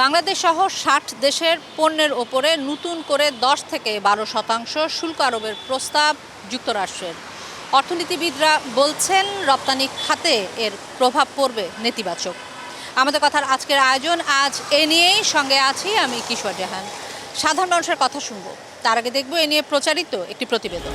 বাংলাদেশ সহ ৬০ দেশের পণ্যের ওপরে নতুন করে ১০ থেকে ১২% শুল্ক আরোপের প্রস্তাব যুক্তরাষ্ট্রের। অর্থনীতিবিদরা বলছেন রপ্তানি খাতে এর প্রভাব পড়বে নেতিবাচক। আমাদের কথার আজকের আয়োজন আজ এ নিয়েই, সঙ্গে আছি আমি কিশোর জাহান। সাধারণ মানুষের কথা শুনবো, তার আগে দেখব এ নিয়ে প্রচারিত একটি প্রতিবেদন।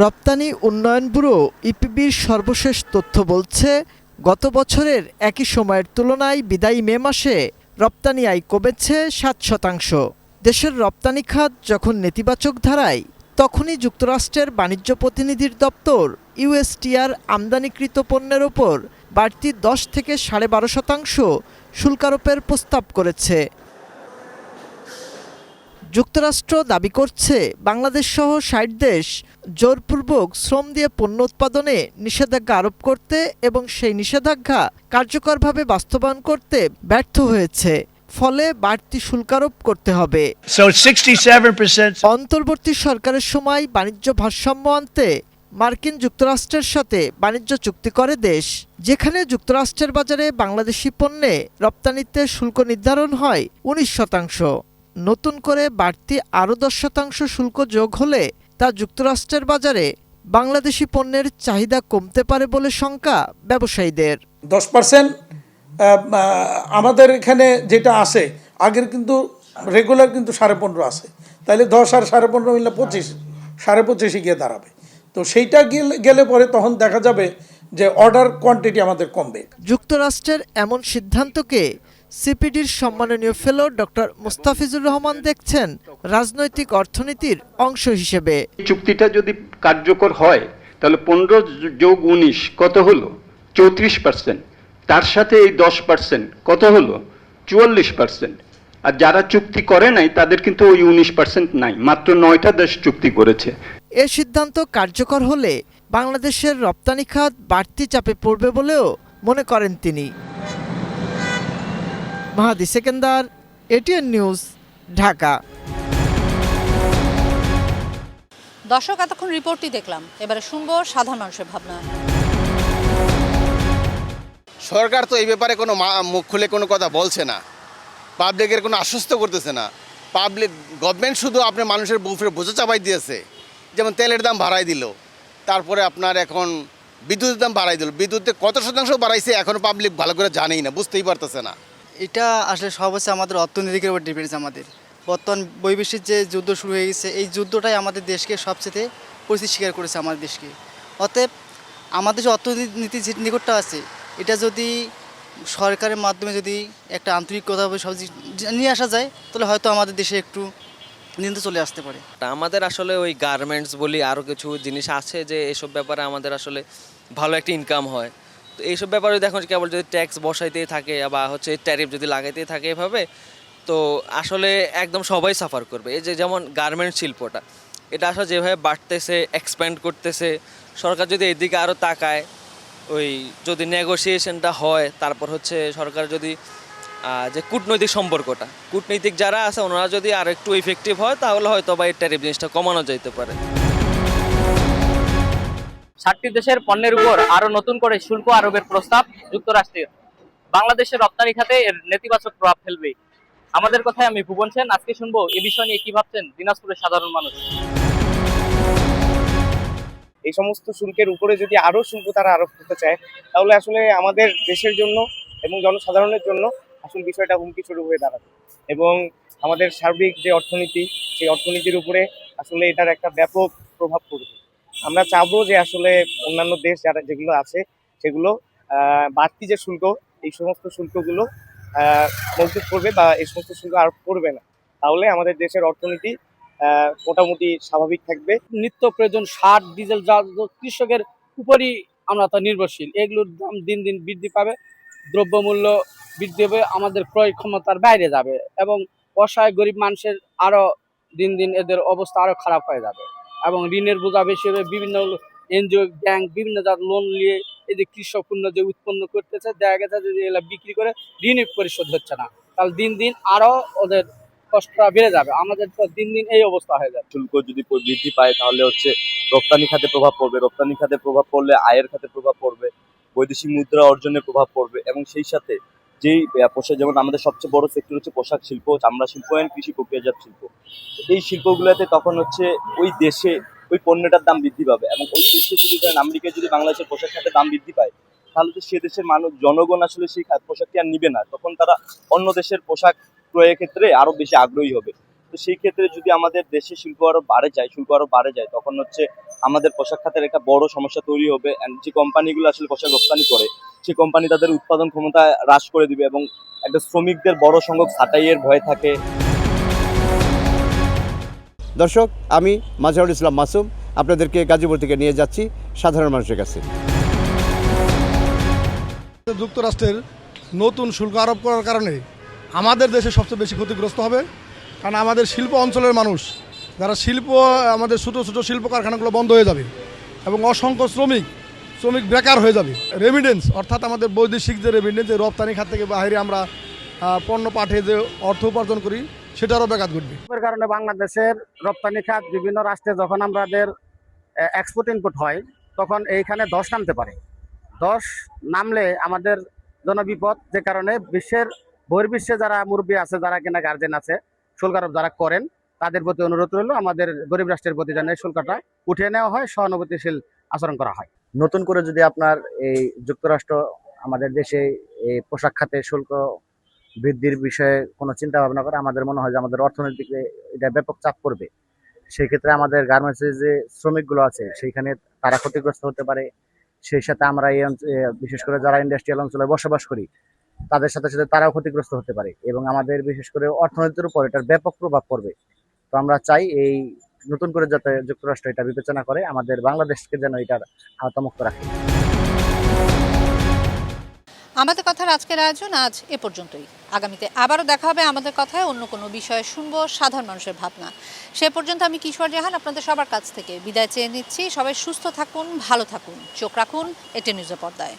রপ্তানি উন্নয়ন ব্যুরো ইপিবির সর্বশেষ তথ্য বলছে, গত বছরের একই সময়ের তুলনায় বিদায়ী মে মাসে রপ্তানি আয় কমেছে 7%। দেশের রপ্তানি খাত যখন নেতিবাচক ধারায়, তখনই যুক্তরাষ্ট্রের বাণিজ্য প্রতিনিধির দপ্তর ইউএসটিআর আমদানিকৃত পণ্যের ওপর বাড়তি 10 থেকে 12.5% শুল্ক আরোপের প্রস্তাব করেছে। যুক্তরাষ্ট্র দাবি করছে বাংলাদেশ সহ ৬০ দেশ জোরপূর্বক শ্রম দিয়ে পণ্য উৎপাদনে নিষেধাজ্ঞা আরোপ করতে এবং সেই নিষেধাজ্ঞা কার্যকরভাবে বাস্তবায়ন করতে ব্যর্থ হয়েছে, ফলে বাড়তি শুল্ক আরোপ করতে হবে। অন্তর্বর্তী সরকারের সময় বাণিজ্য ভারসাম্য আনতে মার্কিন যুক্তরাষ্ট্রের সাথে বাণিজ্য চুক্তি করে দেশ, যেখানে যুক্তরাষ্ট্রের বাজারে বাংলাদেশি পণ্যে রপ্তানিতে শুল্ক নির্ধারণ হয় 19%। নতুন করে বাড়তি আরও 10% শুল্ক যোগ হলে তা যুক্তরাষ্ট্রের বাজারে বাংলাদেশি পণ্যের চাহিদা কমতে পারে বলে শঙ্কা ব্যবসায়ীদের। 10% আমাদের এখানে যেটা আসে, আগের কিন্তু রেগুলার কিন্তু 15.5 আসে, তাহলে 10 আর 15.5 মিলে 25, 25.5 গিয়ে দাঁড়াবে। তো সেইটা গেলে পরে তখন দেখা যাবে যে অর্ডার কোয়ান্টিটি আমাদের কমবে। যুক্তরাষ্ট্রের এমন সিদ্ধান্তকে সিপিডির সম্মাননীয় ফেলো ডক্টর মুস্তাফিজুর রহমান দেখছেন রাজনৈতিক অর্থনীতির অংশ হিসেবে। চুক্তিটা যদি কার্যকর হয় তাহলে 15 যোগ 19 কত হলো? 34%। তার সাথে এই 10% কত হলো? 44%। আর যারা চুক্তি করে নাই তাদের কিন্তু ওই 19% নাই, মাত্র 9টা দেশ চুক্তি করেছে। এ সিদ্ধান্ত কার্যকর হলে বাংলাদেশের রপ্তানি খাত বাড়তি চাপে পড়বে বলেও মনে করেন তিনি। মাহাদি সেকেন্দার, এটিএন নিউজ, ঢাকা। দর্শক, এতক্ষণ রিপোর্টটি দেখলাম, এবারে শুনবো সাধারণ মানুষের ভাবনা। সরকার তো এই ব্যাপারে কোনো মুখ খুলে কোনো কথা বলছে না, পাবলিকের কোনো আশ্বস্ত করতেছে না। গভর্নমেন্ট শুধু আপনার মানুষের বুফে বোঝা চাপাই দিয়েছে। যেমন তেলের দাম বাড়াই দিল, তারপরে আপনার এখন বিদ্যুতের দাম বাড়াই দিল। বিদ্যুতে কত শতাংশ বাড়াইছে এখনও পাবলিক ভালো করে জানেই না, বুঝতেই পারতেছে না। এটা আসলে সব হচ্ছে আমাদের অর্থনীতির উপর ডিপেন্ডস। আমাদের বর্তমান বৈশ্বিক যে যুদ্ধ শুরু হয়ে গেছে, এই যুদ্ধটাই আমাদের দেশকে সবচেয়ে পরিস্থিতি স্বীকার করেছে আমাদের দেশকে। অতএব আমাদের যে অর্থনীতি যে নিকটটা আছে, এটা যদি সরকারের মাধ্যমে যদি একটা আন্তরিকতাভাবে সব নিয়ে আসা যায়, তাহলে হয়তো আমাদের দেশে একটু নিয়ন্ত্রণ চলে আসতে পারে। আমাদের আসলে ওই গার্মেন্টস বলি আরও কিছু জিনিস আছে যে এসব ব্যাপারে আমাদের আসলে ভালো একটা ইনকাম হয়। তো এইসব ব্যাপারে দেখো কেবল যদি ট্যাক্স বসাইতেই থাকে বা হচ্ছে ট্যারিফ যদি লাগাইতেই থাকে এভাবে, তো আসলে একদম সবাই সাফার করবে। এই যে যেমন গার্মেন্টস শিল্পটা, এটা আসলে যেভাবে বাড়তেছে, এক্সপ্যান্ড করতেছে, সরকার যদি এদিকে আরও তাকায়, ওই যদি নেগোসিয়েশনটা হয়, তারপর হচ্ছে সরকার যদি যে কূটনৈতিক সম্পর্কটা, কূটনৈতিক যারা আছে ওনারা যদি আর একটু ইফেক্টিভ হয়, তাহলে হয়তো বা এই ট্যারিফ জিনিসটা কমানো যেতে পারে। ৬০টি দেশের পণ্যের উপর আরো নতুন করে শুল্ক আরোপের প্রস্তাব যুক্তরাষ্ট্রের। বাংলাদেশের রপ্তানি খাতে এর নেতিবাচক প্রভাব ফেলবে। আমাদের কথায় আমি ভুবন সেন। আজকে শুনবো এ বিষয় নিয়ে কি ভাবছেন দিনাজপুরের সাধারণ মানুষ। এই সমস্ত শুল্কের উপরে যদি আরো শুল্ক তারা আরোপ করতে চায়, তাহলে আসলে আমাদের দেশের জন্য এবং জনসাধারণের জন্য আসলে বিষয়টা হুমকি স্বরূপ হয়ে দাঁড়াবে এবং আমাদের সার্বিক যে অর্থনীতি, সেই অর্থনীতির উপরে আসলে এটার একটা ব্যাপক প্রভাব পড়বে। আমরা চাবো যে আসলে অন্যান্য দেশ যেগুলো আছে সেগুলো বাড়তি যে শুল্ক, এই সমস্ত শুল্কগুলো মজবুত করবে বা এই সমস্ত শুল্ক আরোপ করবে না, তাহলে আমাদের দেশের অর্থনীতি মোটামুটি স্বাভাবিক থাকবে। নিত্য প্রয়োজন সার, ডিজেল, যা কৃষকের উপরই আমরা তা নির্ভরশীল, এগুলোর দাম দিন দিন বৃদ্ধি পাবে, দ্রব্যমূল্য বৃদ্ধি হবে, আমাদের ক্রয় ক্ষমতার বাইরে যাবে এবং অসহায় গরিব মানুষের আরও দিন দিন এদের অবস্থা আরও খারাপ হয়ে যাবে এবং ঋণের বোঝা বেশি হবে। বিভিন্ন এনজিও, ব্যাংক বিভিন্ন লোন নিয়ে এই যে কৃষক পণ্য যে উৎপন্ন করতেছে, দেখা গেছে যে এগুলো বিক্রি করে ঋণই পরিশোধ হচ্ছে না, তাহলে দিন দিন আরও ওদের কষ্টটা বেড়ে যাবে। আমাদের তো দিন দিন এই অবস্থা হয়ে যাবে। শুল্ক যদি বৃদ্ধি পায় তাহলে হচ্ছে রপ্তানি খাতে প্রভাব পড়বে, রপ্তানি খাতে প্রভাব পড়লে আয়ের খাতে প্রভাব পড়বে বৈদেশিক মুদ্রা অর্জনে প্রভাব পড়বে এবং সেই সাথে যেই পোশাক, যেমন আমাদের সবচেয়ে বড় সেক্টর হচ্ছে পোশাক শিল্প, চামড়া শিল্প এন্ড কৃষি প্রক্রিয়াজাত শিল্প। এই শিল্পগুলোতে তখন হচ্ছে ওই দেশে ওই পণ্যটার দাম বৃদ্ধি পাবে এবং ওই দেশে যদি ধরেন আমেরিকায় যদি বাংলাদেশের পোশাক খাতের দাম বৃদ্ধি পায়, তাহলে তো সে দেশের জনগণ আসলে সেই পোশাকটি আর নিবে না, তখন তারা অন্য দেশের পোশাক ক্রয়ের ক্ষেত্রে আরো বেশি আগ্রহী হবে। তো সেই ক্ষেত্রে যদি আমাদের দেশে শুল্ক আরো বাড়ে যায় তখন হচ্ছে আমাদের পোশাক খাতের একটা বড় সমস্যা তৈরি হবে। এন্ড যে কোম্পানিগুলো আসলে পোশাক রপ্তানি করে সেই কোম্পানি তাদের উৎপাদন ক্ষমতা হ্রাস করে দিবে এবং একটা শ্রমিকদের বড় সংখ্যক ছাঁটাইয়ের ভয় থাকে। দর্শক, আমি মাজহারুল ইসলাম মাসুম আপনাদেরকে গাজীপুর থেকে নিয়ে যাচ্ছি সাধারণ মানুষের কাছে। যুক্তরাষ্ট্রের নতুন শুল্ক আরোপ করার কারণে আমাদের দেশে সবচেয়ে বেশি ক্ষতিগ্রস্ত হবে, কারণ আমাদের শিল্প অঞ্চলের মানুষ যারা আমাদের ছোটো ছোটো শিল্প কারখানাগুলো বন্ধ হয়ে যাবে এবং অসংখ্য শ্রমিক বেকার হয়ে যাবে। রেমিডেন্স অর্থাৎ আমাদের বৈদেশিক যে রেমিডেন্স, যে রপ্তানি খাত থেকে বাইরে আমরা পণ্য পাঠিয়ে যে অর্থ উপার্জন করি সেটারও ব্যাঘাত ঘটবে। এর কারণে বাংলাদেশের রপ্তানি খাত বিভিন্ন রাষ্ট্রে যখন আমাদের এক্সপোর্ট ইনপুট হয় তখন এইখানে 10 নামতে পারে। 10 নামলে আমাদের জন্য বিপদ, যে কারণে বহির্বিশ্বে যারা মুরব্বী আছে, যারা কিনা গার্জেন আছে, শুল্ক আরোপ যারা করেন, তাদের প্রতি অনুরোধ রইল আমাদের গরিব রাষ্ট্রের প্রতি যেন এই শুল্কটা উঠিয়ে নেওয়া হয়, সহানুভূতিশীল আচরণ করা হয়। নতুন করে যদি আপনার এই যুক্তরাষ্ট্র আমাদের দেশে এই পোশাক খাতে শুল্ক বৃদ্ধির বিষয়ে কোনো চিন্তা ভাবনা করে, আমাদের মনে হয় যে আমাদের অর্থনীতিকে এটা ব্যাপক চাপ পড়বে। সেই ক্ষেত্রে আমাদের গার্মেন্টসের যে শ্রমিকগুলো আছে সেইখানে তারা ক্ষতিগ্রস্ত হতে পারে। সেই সাথে আমরা বিশেষ করে যারা ইন্ডাস্ট্রিয়াল অঞ্চলে বসবাস করি তাদের সাথে সাথে তারাও ক্ষতিগ্রস্ত হতে পারে এবং আমাদের বিশেষ করে অর্থনীতির উপর এটার ব্যাপক প্রভাব পড়বে। তো আমরা চাই এই নতুন করে যাতে যুক্তরাষ্ট্র এটা বিবেচনা করে আমাদের বাংলাদেশকে যেন এটার আওতামুক্ত রাখে। আমাদের কথার আজকের আয়োজন আজ এ পর্যন্তই। আগামীতে আবারও দেখা হবে আমাদের কথায় অন্য কোনো বিষয়ে শুনবো সাধারণ মানুষের ভাবনা। সে পর্যন্ত আমি কিশোর জাহান আপনাদের সবার কাছ থেকে বিদায় চেয়ে নিচ্ছি। সবাই সুস্থ থাকুন, ভালো থাকুন, চোখ রাখুন এটি নিউজের পর্দায়।